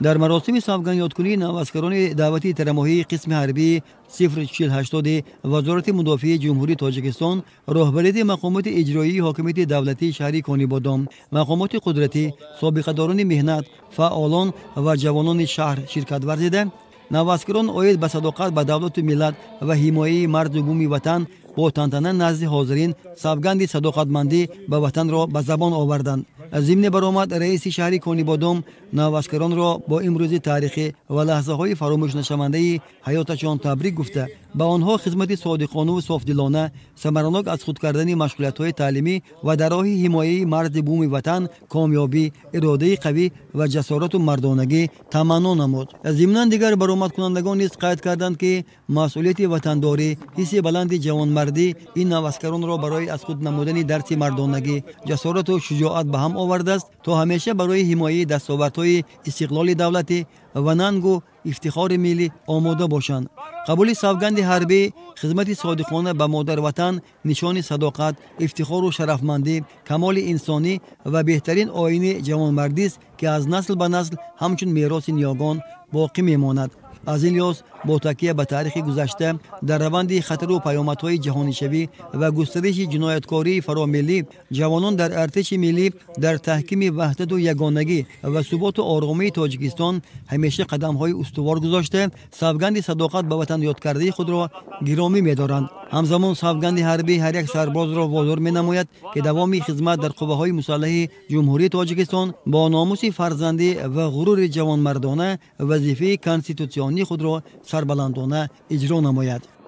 در مراسم سوگند یادکنی نواسکران دعوتی ترماهی قسم حربی 04080 وزارت مدافع جمهوری تاجیکستان، رهبری مقامات اجرایی حاکمیت دولتی شهر کانی بادام، مقامات قدرتی، سابقه‌داران مهنت، فعالان و جوانان شهر شرکت ورزیده، نواسکران اوید به صداقت به دولت و ملت و حمایت مرد و بوم وطن با تنتنه نزد حاضرین سوگند صداقتمندی به وطن را به زبان آوردند. ضمن برآمد رئیس شهر کانی بادام نواسکران را با امروز تاریخی و لحظه های فراموش نشونده حیاتشان تبریک گفته به آنها خدمت صادقانه و صافدلانه ثمرناک از خود کردن مشغولیت های تعلیمی و در راه حمایت مرد بوم وطن کامیابی، اراده قوی و جسارت و مردانگی تمنا نمود. ضمن دیگر برآمد کنندگان نیز قید کردند که مسئولیت وطنداری، حس بلند جوانمردی این نواسکران را برای از خود نمودن درس مردانگی، جسارت و شجاعت به هم آورده است تا همیشه برای حمایت دستاوردهای استقلال دولتی و ننگ و افتخار ملی آماده باشند. قبول سوگند حربی خدمت صادقانه به مادر وطن نشان صداقت، افتخار و شرفمندی، کمال انسانی و بهترین آیین جوانمردی است که از نسل به نسل همچون میراث نیاگان باقی میماند. از این لحاظ با تکیه به تاریخ گذشته در روند خطر و پیامدهای جهانی شوی و گسترش جنایتکاری فراملی، جوانان در ارتش ملی در تحکیم وحدت و یگانگی و ثبات و آرامی تاجیکستان همیشه قدم‌های استوار گذاشته سوگند صداقت به وطن یاد کرده خود را گرامی می‌دارند. همزمان سوگند حربی هر یک سرباز را وادار می‌نماید که دوام خدمت در قوه‌های مسلح جمهوری تاجیکستان با ناموس فرزندی و غرور جوانمردانه وظیفه کنستیتوسیونی خود را سربلندانه اجرا نماید.